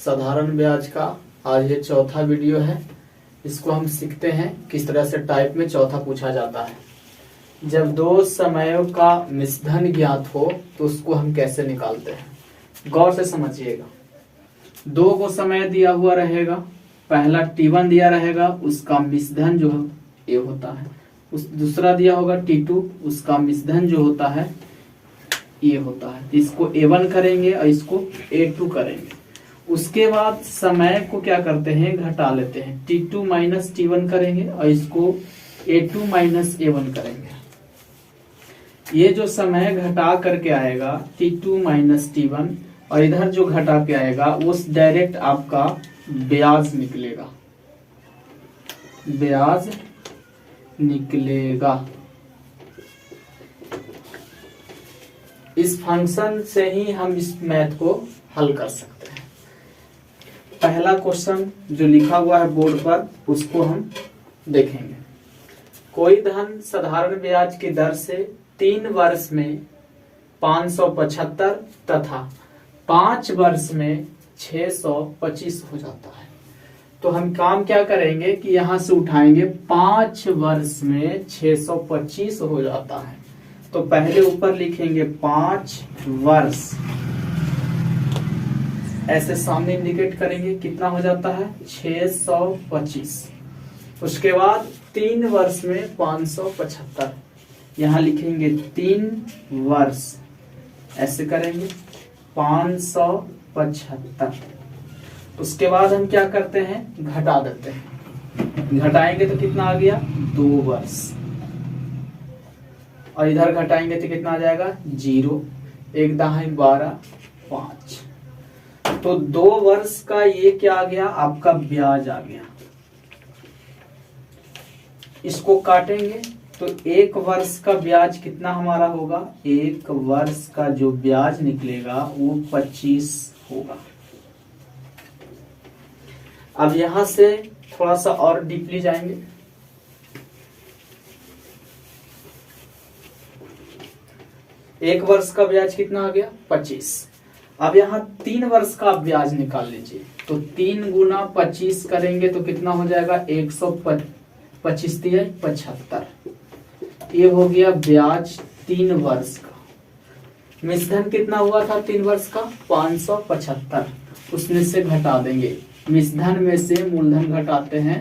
साधारण ब्याज का आज ये चौथा वीडियो है। इसको हम सीखते हैं किस तरह से टाइप में चौथा पूछा जाता है। जब दो समयों का मिश्रधन ज्ञात हो तो उसको हम कैसे निकालते हैं, गौर से समझिएगा। दो को समय दिया हुआ रहेगा, पहला T1 दिया रहेगा, उसका मिश्रधन जो ये होता है, उस दूसरा दिया होगा T2, उसका मिश्रधन जो होता है ये होता है। इसको A1 करेंगे और इसको A2 करेंगे। उसके बाद समय को क्या करते हैं, घटा लेते हैं, T2 माइनस T1 करेंगे और इसको A2 माइनस A1 करेंगे। ये जो समय घटा करके आएगा T2 माइनस T1 और इधर जो घटा के आएगा वो डायरेक्ट आपका ब्याज निकलेगा, ब्याज निकलेगा। इस फंक्शन से ही हम इस मैथ को हल कर सकते हैं। पहला क्वेश्चन जो लिखा हुआ है बोर्ड पर उसको हम देखेंगे। कोई धन साधारण ब्याज की दर से 3 वर्ष में 575 तथा 5 वर्ष में 625 हो जाता है। तो हम काम क्या करेंगे कि यहां से उठाएंगे, 5 वर्ष में 625 हो जाता है। तो पहले ऊपर लिखेंगे 5 वर्ष, ऐसे सामने इंडिकेट करेंगे, कितना हो जाता है 625। उसके बाद 3 वर्ष में 575, यहां लिखेंगे 3 वर्ष, ऐसे करेंगे 575। उसके बाद हम क्या करते हैं, घटा देते हैं। घटाएंगे तो कितना आ गया 2 वर्ष, और इधर घटाएंगे तो कितना आ जाएगा 0, 1 दाएं 12, 5। तो 2 वर्ष का ये क्या आ गया, आपका ब्याज आ गया। इसको काटेंगे तो 1 वर्ष का ब्याज कितना हमारा होगा, 1 वर्ष का जो ब्याज निकलेगा वो 25 होगा। अब यहां से थोड़ा सा और डीपली जाएंगे। एक वर्ष का ब्याज कितना आ गया 25। अब यहाँ 3 वर्ष का ब्याज निकाल लीजिए, तो 3 गुना 25 करेंगे तो कितना हो जाएगा 125 दिया 75। ये हो गया ब्याज 3 वर्ष का। मिश्रधन कितना हुआ था 3 वर्ष का 575, उसमें से घटा देंगे। मिश्रधन में से मूलधन घटाते हैं,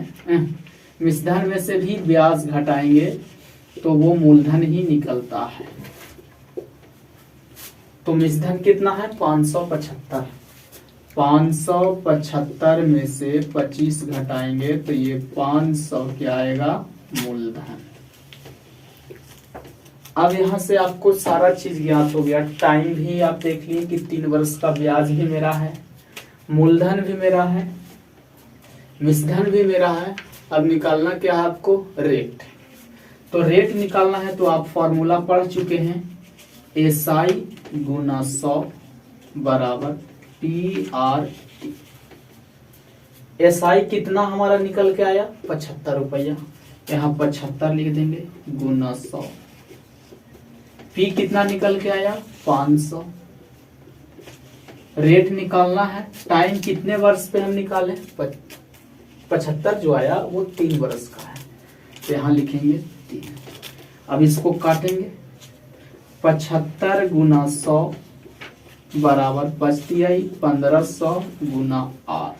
मिश्रधन में से भी ब्याज घटाएंगे तो वो मूलधन ही निकलता है। तो मिश्रधन कितना है 575। 575 में से 25 घटाएंगे तो ये 500 क्या आएगा मूलधन। अब यहां से आपको सारा चीज ज्ञात हो गया। टाइम भी आप देख लिए कि 3 वर्ष का ब्याज भी मेरा है, मूलधन भी मेरा है, मिश्रधन भी मेरा है। अब निकालना क्या है आपको, रेट। तो रेट निकालना है तो आप फॉर्मूला पढ़ चुके हैं, SI गुना 100 बराबर PRT। SI कितना हमारा निकल के आया 75 रुपया, यहाँ 75 लिख देंगे गुना 100। P कितना निकल के आया 500। रेट निकालना है, टाइम कितने वर्ष पे हम निकाले 75 जो आया वो 3 वर्ष का है, तो यहाँ लिखेंगे 3। अब इसको काटेंगे, 75 गुना 100 बराबर 1500 गुना R।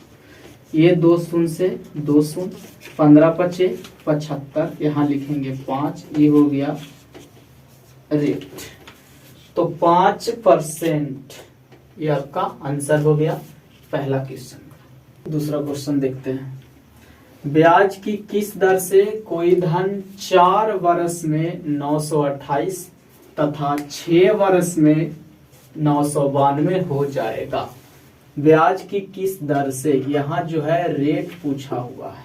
ये 2 शून्य से 2 शून्य, 15 पचे 75, यहाँ लिखेंगे 5। ये हो गया रेट। तो 5% ये आपका आंसर हो गया पहला क्वेश्चन। दूसरा क्वेश्चन देखते हैं। ब्याज की किस दर से कोई धन 4 वर्ष में 928 तथा 6 वर्ष में 992 हो जाएगा। ब्याज की किस दर से, यहाँ जो है रेट पूछा हुआ है।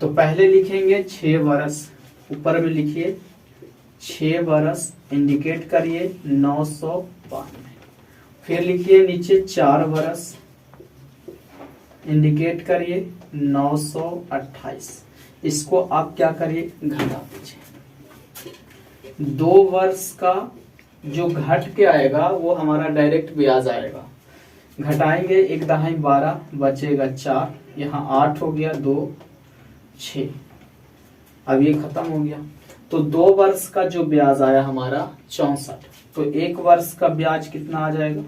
तो पहले लिखेंगे 6 वर्ष, ऊपर में लिखिए 6 वर्ष, इंडिकेट करिए 992। फिर लिखिए नीचे 4 वर्ष, इंडिकेट करिए 928। इसको आप क्या करिए घटा दीजिए। 2 वर्ष का जो घट के आएगा वो हमारा डायरेक्ट ब्याज आएगा। घटाएंगे, एक दहाई 12 बचेगा 4, यहाँ 8 हो गया, 2 6। अब ये खत्म हो गया। तो 2 वर्ष का जो ब्याज आया हमारा 64, तो 1 वर्ष का ब्याज कितना आ जाएगा,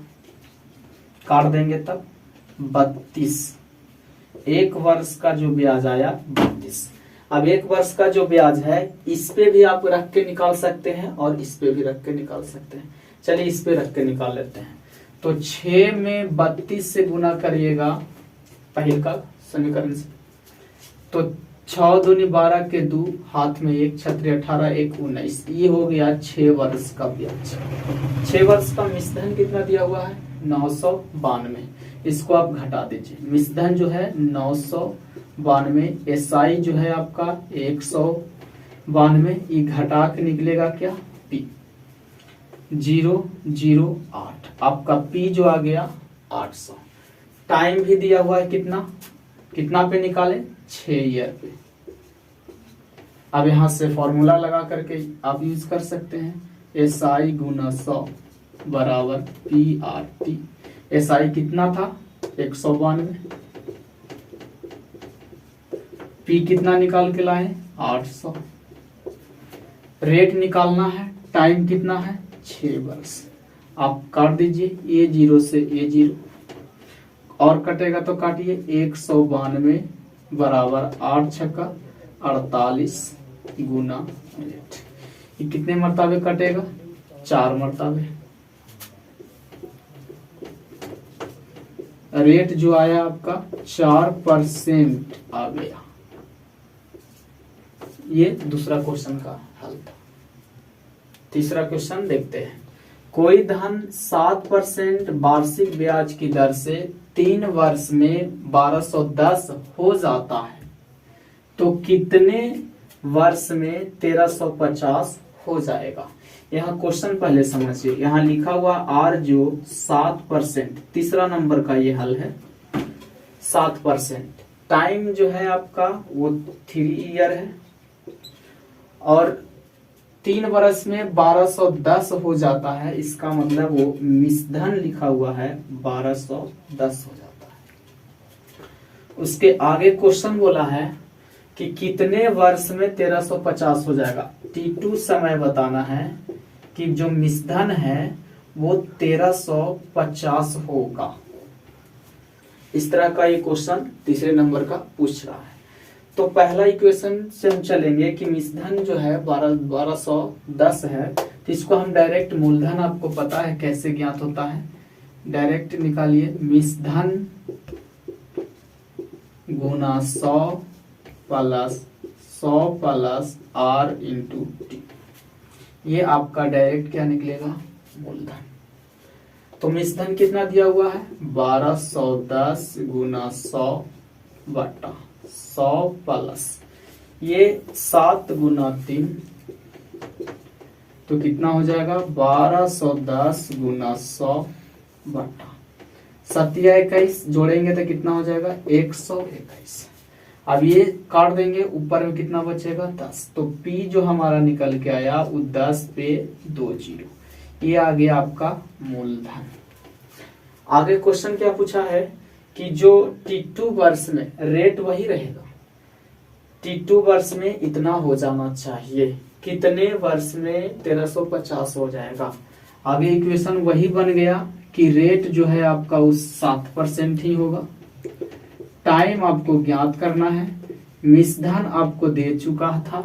काट देंगे तब 32। 1 वर्ष का जो ब्याज आया 32। अब 1 वर्ष का जो ब्याज है इस पे भी आप रख के निकाल सकते हैं और इस पे भी रख के निकाल सकते हैं। चलिए इस पे रख के निकाल लेते हैं। तो 6 में 32 से गुना करिएगा पहले का समीकरण से, तो 6 दूनी 12 के 2, हाथ में 1, छतरी 18, 1 19। ये हो गया 6 वर्ष का ब्याज। 6 वर्ष का मिश्रधन कितना दिया हुआ है 992। इसको आप घटा दीजिए। मिश्रधन जो है 992, एसआई जो है आपका 192, ये घटा के निकलेगा क्या पी 008। आपका पी जो आ गया 800। टाइम भी दिया हुआ है कितना, कितना पे निकाले 6 ईयर पे। अब यहां से फॉर्मूला लगा करके आप यूज कर सकते हैं, एसआई गुना 100 बराबर पी आर टी। एसआई कितना था 192, पी कितना निकाल के लाए 800। रेट निकालना है, टाइम कितना है 6 वर्ष। आप काट दीजिए, ए 0 से ए 0 और कटेगा तो काटिए, 192 बराबर 8 छक्का 48 गुना रेट। ये कितने मरतबे कटेगा 4 मरतबे। रेट जो आया आपका 4% आ गया। ये दूसरा क्वेश्चन का हल था। तीसरा क्वेश्चन देखते हैं। कोई धन 7% वार्षिक ब्याज की दर से 3 वर्ष में 1210 हो जाता है, तो कितने वर्ष में 1350 हो जाएगा। यहाँ क्वेश्चन पहले समझिए। यहाँ लिखा हुआ आर जो 7%, तीसरा नंबर का ये हल है 7%। टाइम जो है आपका वो 3 ईयर है और 3 वर्ष में 1210 हो जाता है। इसका मतलब वो मिश्रधन लिखा हुआ है 1210 हो जाता है। उसके आगे क्वेश्चन बोला है कि कितने वर्ष में 1350 हो जाएगा। T2 समय बताना है कि जो मिश्रधन है वो 1350 होगा। इस तरह का ये क्वेश्चन तीसरे नंबर का पूछ रहा है। तो पहला इक्वेशन से हम चलेंगे कि मिश्रधन जो है 1210 है, तो इसको हम डायरेक्ट मूलधन, आपको पता है कैसे ज्ञात होता है, डायरेक्ट निकालिए। मिश्रधन गुना 100 प्लस आर इंटू टी, ये आपका डायरेक्ट क्या निकलेगा मूलधन। तो मिश्रधन कितना दिया हुआ है 1210 गुना 100 बटा 100 प्लस ये 7 गुना 3, तो कितना हो जाएगा 1210 गुना 100 बटा 7 या 21 जोड़ेंगे तो कितना हो जाएगा 121। अब ये काट देंगे, ऊपर में कितना बचेगा 10। तो P जो हमारा निकल के आया वो 10 पे 2 0, ये आ गया आपका मूलधन। आगे क्वेश्चन क्या पूछा है कि जो T2 वर्ष में रेट वही रहेगा, T2 वर्ष में इतना हो जाना चाहिए, कितने वर्ष में 1350 हो जाएगा। आगे इक्वेशन वही बन गया कि रेट जो है आपका उस 7% ही होगा। टाइम आपको ज्ञात करना है, मिश्रधन आपको दे चुका था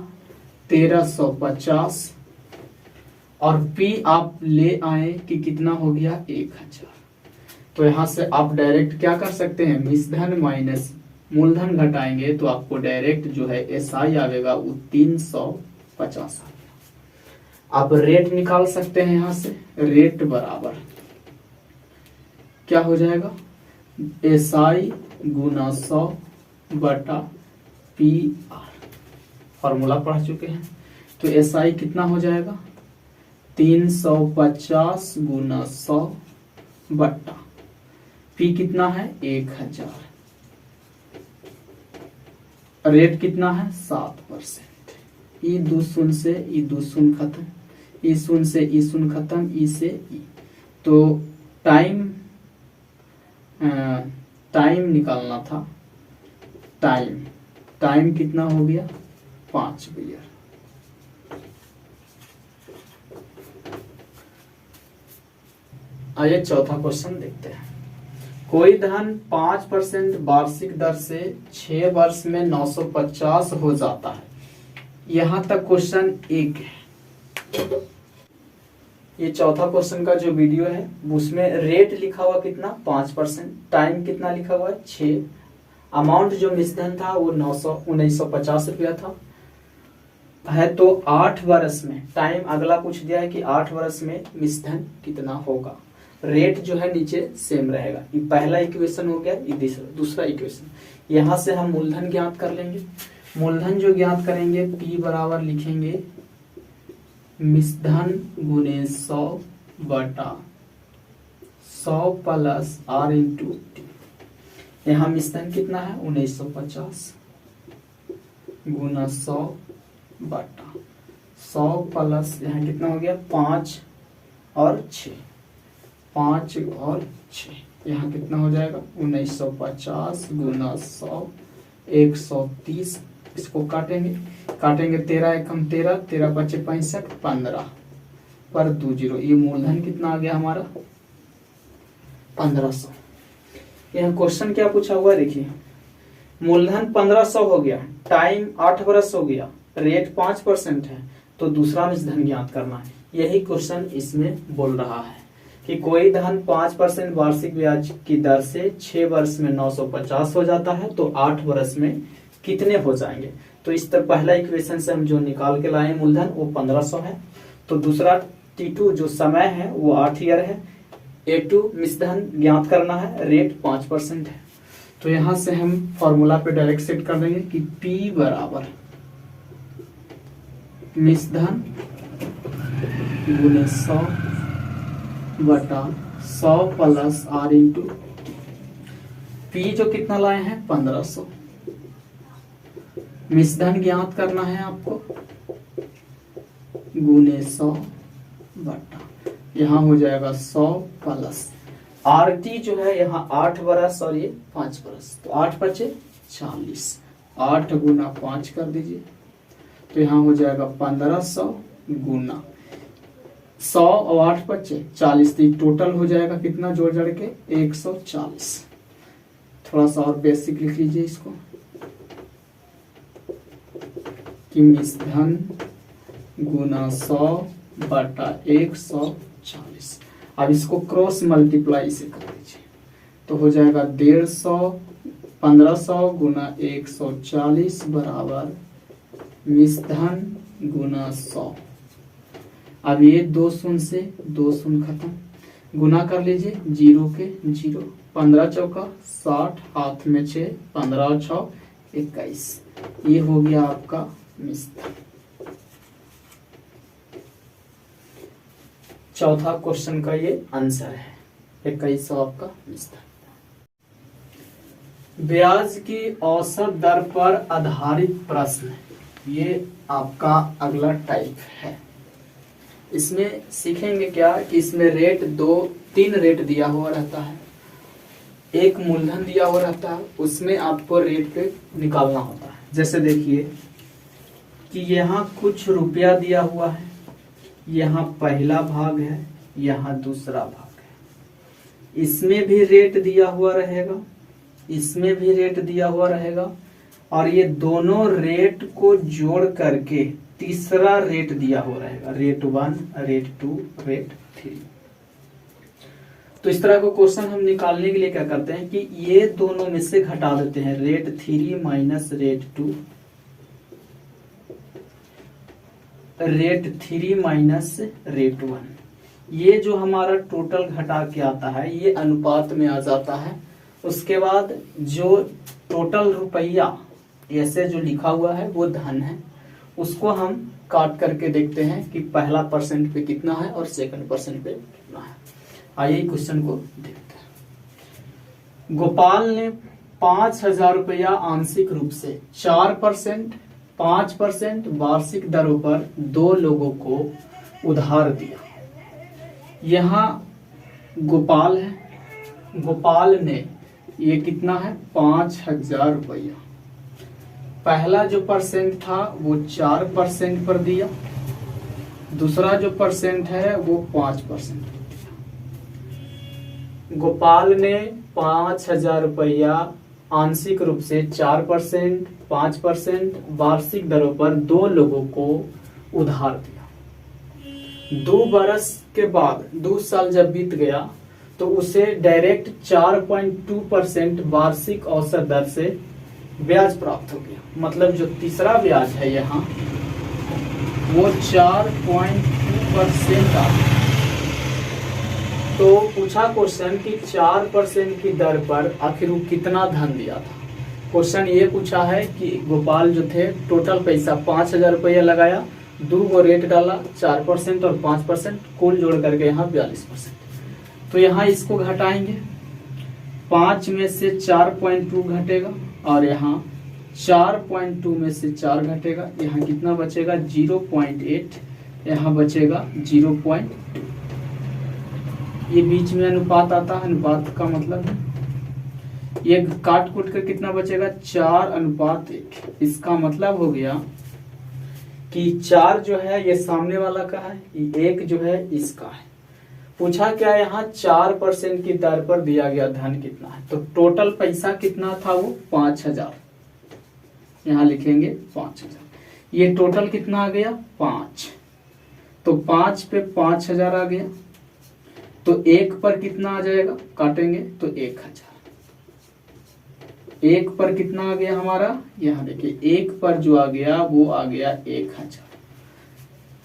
1350 और P आप ले आए कि कितना हो गया 1000। तो यहां से आप डायरेक्ट क्या कर सकते हैं, मिश्रधन माइनस मूलधन घटाएंगे तो आपको डायरेक्ट जो है एसआई आएगा वो 350 आ गया। आप रेट निकाल सकते हैं यहां से, रेट बराबर क्या हो जाएगा एसआई गुना 100 बटा पी आर। फॉर्मूला पढ़ चुके हैं। तो एसआई कितना हो जाएगा 350 गुना 100 बटा पी कितना है 1000, रेट कितना है 7%। ई 2 शून्य से ई 2 शून्य खत्म, ई शून्य से ई शून्य खत्म, ई से ई। तो टाइम टाइम निकालना था। टाइम कितना हो गया 5 ईयर। आइए चौथा क्वेश्चन देखते हैं। कोई धन 5% वार्षिक दर से 6 वर्ष में 950 हो जाता है। यहां तक क्वेश्चन एक है। ये चौथा क्वेश्चन का जो वीडियो है उसमें रेट लिखा हुआ कितना 5%, टाइम कितना लिखा हुआ है 6, अमाउंट जो मिसधन था वो 1950 रुपया था है। तो 8 वर्ष में टाइम अगला पूछ दिया है कि 8 वर्ष में मिसधन कितना होगा। रेट जो है नीचे सेम रहेगा। ये पहला इक्वेशन हो गया। ये दूसरा इक्वेशन, यहां से हम मूलधन ज्ञात कर लेंगे। मूलधन जो ज्ञात करेंगे P बराबर लिखेंगे मिसधन गुने 100 बटा 100 प्लस R इंटू टी। यहाँ मिसधन कितना है 1950 गुना 100 बटा 100 प्लस यहाँ कितना हो गया 5 और 6, 5 और 6, यहाँ कितना हो जाएगा 1950 गुना 100 130। इसको काटेंगे 13 एकम 13, 13 बचे 65, 15 पर 2 जीरो। ये मूलधन कितना आ गया हमारा 1500। यहाँ क्वेश्चन क्या पूछा हुआ है देखिए, मूलधन 1500 हो गया, टाइम 8 वर्ष हो गया, रेट 5% है, तो दूसरा मिसधन ज्ञात करना है। यही क्वेश्चन इसमें बोल रहा है कि कोई धन 5% वार्षिक ब्याज की दर से 6 वर्ष में 950 हो जाता है, तो 8 वर्ष में कितने हो जाएंगे। तो इस तरह पहला इक्वेशन से हम जो निकाल के लाए मूलधन वो 1500 है। तो दूसरा T2 जो समय है वो 8 ईयर है। A2 मिसधन ज्ञात करना है, रेट 5% है। तो यहां से हम फॉर्मूला पे डायरेक्ट सेट कर देंगे कि P बराबर मिसधन गुने 100 बटा 100 प्लस R इंटू P जो कितना लाए हैं 1500। मिसधन ज्ञात करना है आपको गुने 100 बटा यहाँ हो जाएगा 100 प्लस RT जो है यहाँ 8 बरस और ये 5 बरस, तो 8 बचे 40, 8 गुना 5 कर दीजिए, तो यहाँ हो जाएगा 1500 गुना 100 और 8 बचे 40, तो टोटल हो जाएगा कितना जोड़ जड़ के 140। थोड़ा सा और बेसिक लिख लीजिए इसको कि मिसधन गुना 100 बटा 140। अब इसको क्रॉस मल्टीप्लाई से कर दीजिए, तो हो जाएगा 150 1500 गुना 140 बराबर मिसधन गुना 100। अब ये 2 शून्य से 2 शून्य खत्म, गुना कर लीजिए 0 के 0, 15 चौका 60, हाथ में 6, 15 और 6 21। ये हो गया आपका मिसधन। चौथा क्वेश्चन का ये आंसर है 2100 आपका मिसधन। ब्याज की औसत दर पर आधारित प्रश्न, ये आपका अगला टाइप है। इसमें सीखेंगे क्या कि इसमें रेट 3 रेट दिया हुआ रहता है, एक मूलधन दिया हुआ रहता है, उसमें आपको रेट पे निकालना होता है। जैसे देखिए कि यहाँ कुछ रुपया दिया हुआ है, यहाँ पहला भाग है, यहाँ दूसरा भाग है, इसमें भी रेट दिया हुआ रहेगा, इसमें भी रेट दिया हुआ रहेगा, और ये दोनों रेट को जोड़ करके तीसरा रेट दिया हुआ रहेगा, रेट 1, रेट 2, रेट 3। तो इस तरह का क्वेश्चन हम निकालने के लिए क्या करते हैं कि ये दोनों में से घटा देते हैं, rate 3 minus rate 2, rate 3 minus rate 1। ये जो हमारा टोटल घटा के आता है ये अनुपात में आ जाता है। उसके बाद जो टोटल रुपया ऐसे जो लिखा हुआ है वो धन है, उसको हम काट करके देखते हैं कि पहला परसेंट पे कितना है और सेकंड परसेंट पे कितना है। आइए क्वेश्चन को देखते हैं। गोपाल ने 5000 रुपया आंशिक रूप से 4%, 5% वार्षिक दरों पर 2 लोगों को उधार दिया। यहाँ गोपाल है, गोपाल ने, ये कितना है 5,000 रुपया, पहला जो परसेंट था वो 4% पर दिया, दूसरा जो परसेंट है वो 5% पर दिया। गोपाल ने 5,000 रुपया आंशिक रूप से 4%, 5% वार्षिक दरों पर 2 लोगों को उधार दिया। 2 बरस के बाद 2 साल जब बीत गया तो उसे डायरेक्ट 4.2% वार्षिक औसत दर से ब्याज प्राप्त हो गया। मतलब जो तीसरा ब्याज है यहाँ वो 4.2% आ गया। तो पूछा क्वेश्चन कि 4% की दर पर आखिर वो कितना धन दिया था। क्वेश्चन ये पूछा है कि गोपाल जो थे टोटल पैसा 5,000 रुपया लगाया, 2 गो रेट डाला 4% और 5%, कुल जोड़ करके यहाँ 42%। तो यहाँ इसको घटाएंगे, 5 में से 4.2 घटेगा और यहाँ 4.2 में से 4 घटेगा, यहाँ कितना बचेगा 0.8, यहाँ बचेगा 0.2। ये बीच में अनुपात आता है, अनुपात का मतलब है ये काट कूट कर कितना बचेगा 4:1। इसका मतलब हो गया कि 4 जो है ये सामने वाला का है, 1 जो है इसका है। पूछा क्या यहाँ 4% की दर पर दिया गया धन कितना है, तो टोटल पैसा कितना था वो 5,000, यहाँ लिखेंगे 5,000। ये टोटल कितना आ गया 5, तो 5 पे 5,000 आ गया, तो 1 पर कितना आ जाएगा, काटेंगे तो 1,000। 1 पर कितना आ गया हमारा, यहाँ देखिए 1 पर जो आ गया वो आ गया 1,000।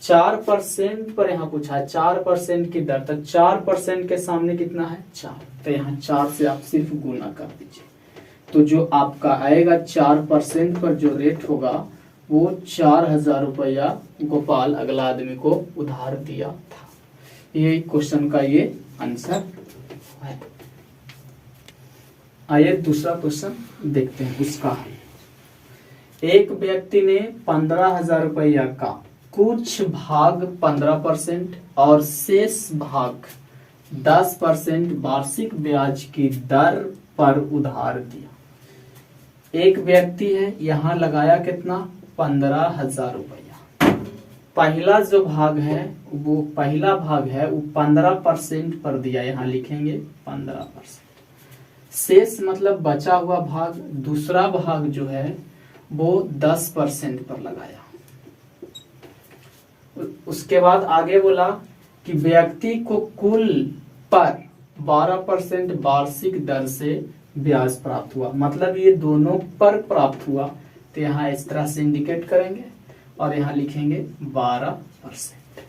4% पर यहाँ पूछा है 4% की दर, तो 4% के सामने कितना है 4, तो यहाँ 4 से आप सिर्फ गुना कर दीजिए। तो जो आपका आएगा 4% पर जो रेट होगा वो 4,000 रुपया गोपाल अगला आदमी को उधार दिया था। ये क्वेश्चन का ये आंसर है। आइए दूसरा क्वेश्चन देखते हैं उसका। एक व्यक्ति ने 15,000 रुपया का कुछ भाग 15% और शेष भाग 10% वार्षिक ब्याज की दर पर उधार दिया। एक व्यक्ति है, यहाँ लगाया कितना 15,000 रुपया। पहला जो भाग है वो 15% पर दिया, यहाँ लिखेंगे 15%। शेष मतलब बचा हुआ भाग, दूसरा भाग जो है वो 10% पर लगाया। उसके बाद आगे बोला कि व्यक्ति को कुल पर 12% वार्षिक दर से ब्याज प्राप्त हुआ। मतलब ये दोनों पर प्राप्त हुआ, तो यहाँ इस तरह से इंडिकेट करेंगे और यहाँ लिखेंगे 12%।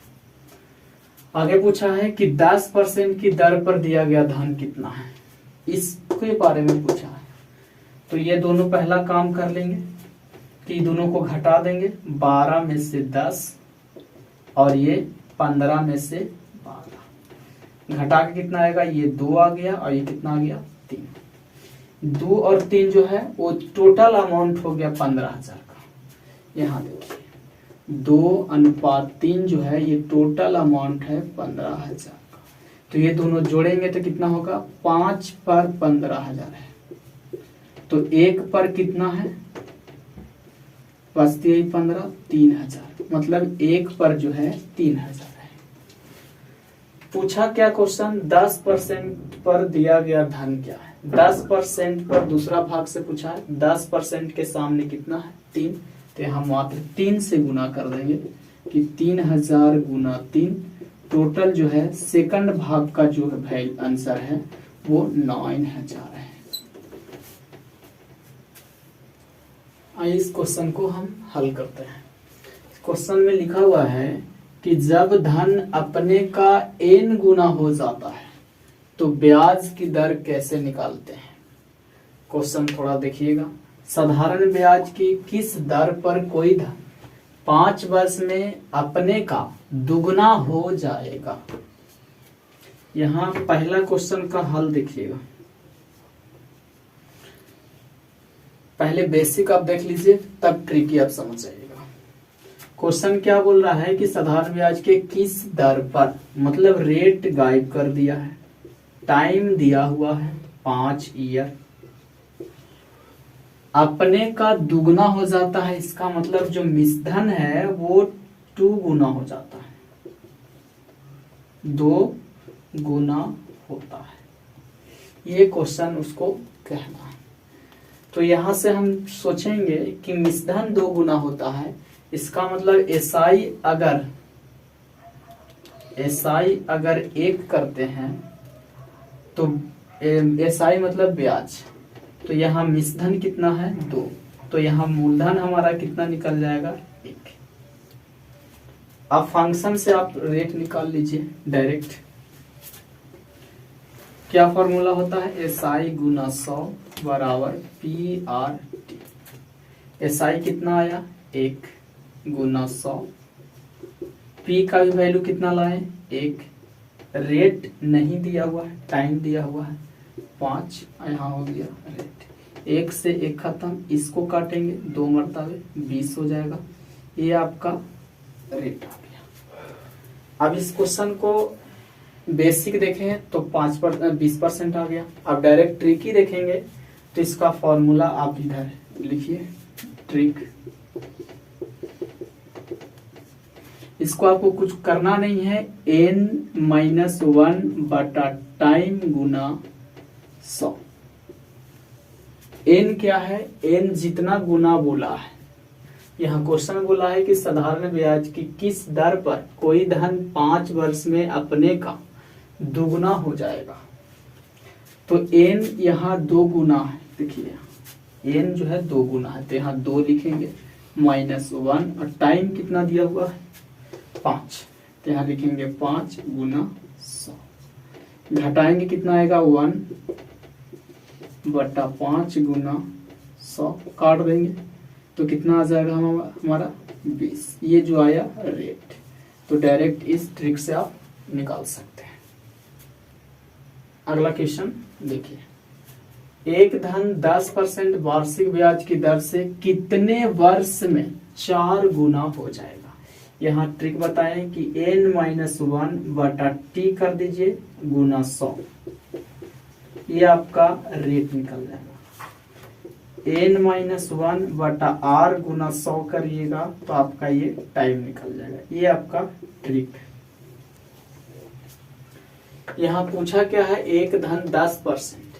आगे पूछा है कि 10% की दर पर दिया गया धन कितना है, इसके बारे में पूछा है। तो ये दोनों पहला काम कर लेंगे कि दोनों को घटा देंगे, 12 में से 10 और ये 15 में से 12, घटा के कितना आएगा, ये 2 आ गया और ये कितना आ गया 3। 2 और 3 जो है वो टोटल अमाउंट हो गया 15,000 का। यहाँ देखिए 2:3 जो है ये टोटल अमाउंट है 15,000 का। तो ये दोनों जोड़ेंगे तो कितना होगा, 5 पर 15,000 है, तो 1 पर कितना है बचती है 15, 3,000। मतलब 1 पर जो है 3,000 है। पूछा क्या क्वेश्चन 10% पर दिया गया धन क्या है। 10% पर दूसरा भाग से पूछा है, 10% के सामने कितना है 3, तो यहाँ मात्र 3 से गुना कर देंगे कि 3,000 गुना 3, टोटल जो है सेकंड भाग का जो है आंसर है वो 9,000 है। आइए इस क्वेश्चन को हम हल करते हैं। क्वेश्चन में लिखा हुआ है कि जब धन अपने का n गुना हो जाता है तो ब्याज की दर कैसे निकालते हैं। क्वेश्चन थोड़ा देखिएगा। साधारण ब्याज की किस दर पर कोई धन 5 वर्ष में अपने का दुगना हो जाएगा। यहाँ पहला क्वेश्चन का हल देखिएगा। पहले बेसिक आप देख लीजिए, तब ट्रिकी आप समझ जाइएगा। क्वेश्चन क्या बोल रहा है कि साधारण ब्याज के किस दर पर, मतलब रेट गायब कर दिया है, टाइम दिया हुआ है 5 ईयर, अपने का दुगना हो जाता है, इसका मतलब जो मिश्रधन है वो 2 गुना हो जाता है, 2 गुना होता है। ये क्वेश्चन उसको कहना है। तो यहां से हम सोचेंगे कि मिश्रधन 2 गुना होता है, इसका मतलब एसआई अगर 1 करते हैं तो एसआई मतलब ब्याज, तो यहाँ मिश्रधन कितना है 2, तो यहाँ मूलधन हमारा कितना निकल जाएगा 1। अब फंक्शन से आप रेट निकाल लीजिए डायरेक्ट। क्या फॉर्मूला होता है, एसआई गुना 100 बराबर पी आर टी। एसआई कितना आया 1 गुना 100, पी का भी वैल्यू कितना लाए 1, रेट नहीं दिया हुआ है, टाइम दिया हुआ है 5, यहाँ हो गया रेट। 1 से 1 खत्म, इसको काटेंगे 2 मरतबे 20 हो जाएगा, ये आपका रेट आ गया। अब इस क्वेश्चन को बेसिक देखें तो 20% आ गया। अब डायरेक्ट ट्रिक ही देखेंगे तो इसका फॉर्मूला आप इधर लिखिए, ट्रिक। इसको आपको कुछ करना नहीं है, n-1 बटा टाइम गुना 100। n क्या है, n जितना गुना बोला है, यहाँ क्वेश्चन बोला है कि साधारण ब्याज की किस दर पर कोई धन 5 वर्ष में अपने का दुगना हो जाएगा। तो n यहाँ 2 गुना है, देखिए n जो है 2 गुना है, तो यहाँ 2 लिखेंगे -1, और टाइम कितना दिया हुआ है 5, तो यहाँ लिखेंगे 5 गुना 100। घटाएंगे कितना आएगा 1 बटा 5 गुना 100, काट देंगे तो कितना आ जाएगा हमारा 20। ये जो आया रेट, तो डायरेक्ट इस ट्रिक से आप निकाल सकते हैं। अगला क्वेश्चन देखिए, एक धन 10% वार्षिक ब्याज की दर से कितने वर्ष में 4 गुना हो जाएगा। यहाँ ट्रिक बताएं कि n-1 बटा टी कर दीजिए गुना 100, ये आपका रेट निकल जाएगा। n-1 बटा r गुना 100 करिएगा तो आपका ये टाइम निकल जाएगा। ये आपका ट्रिक। यहाँ पूछा क्या है, एक धन 10%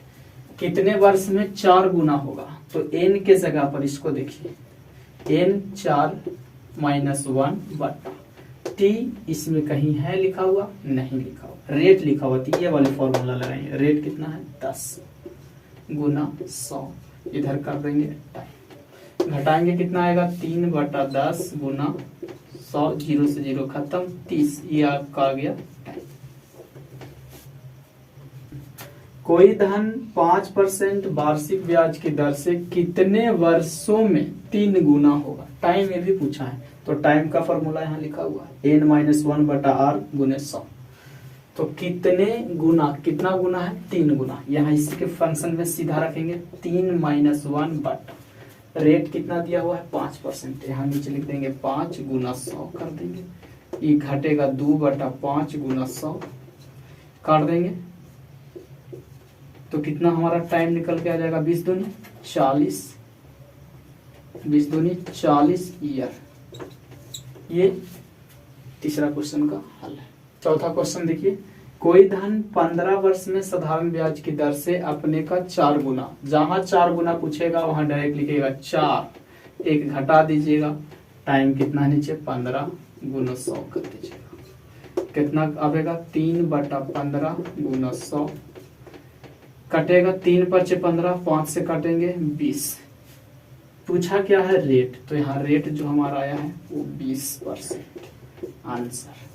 कितने वर्ष में 4 गुना होगा, तो n के जगह पर इसको देखिए, n 4 -1 बटा t, इसमें कहीं है लिखा हुआ, नहीं लिखा हुआ, रेट लिखा हुआ, तो ये वाले फॉर्मूला लगाएंगे। रेट कितना है 10 गुना 100, इधर कर देंगे टाइम, घटाएंगे कितना आएगा 3 बटा 10 गुना 100, 0 से 0 खत्म 30, ये आपका आ गया टाइम। कोई धन 5% वार्षिक ब्याज की दर से कितने वर्षों में 3 गुना होगा। टाइम ये भी पूछा है, तो टाइम का फॉर्मूला यहाँ लिखा हुआ है n-1 बटा r गुने 100। तो कितने गुना, कितना गुना है 3 गुना, यहाँ इसी के फंक्शन में सीधा रखेंगे 3-1 बटा रेट कितना दिया हुआ है 5%, यहाँ नीचे लिख देंगे 5 गुना 100 कर देंगे, ये घटेगा 2 बटा 5 गुना 100, काट देंगे तो कितना हमारा टाइम निकल के आ जाएगा 20 दूनी 40, 20 दूनी 40 ईयर। ये तीसरा क्वेश्चन का हल है। चौथा क्वेश्चन देखिए, कोई धन 15 वर्ष में साधारण ब्याज की दर से अपने का 4 गुना, जहां 4 गुना पूछेगा वहां डायरेक्ट लिखेगा 4, एक घटा दीजिएगा, टाइम कितना नीचे 15 गुना 100 कर दीजिएगा, कितना आएगा 3 बटा 15 गुना 100, कटेगा 3 × 15, 5 से काटेंगे 20। पूछा क्या है रेट, तो यहाँ रेट जो हमारा आया है वो 20% आंसर।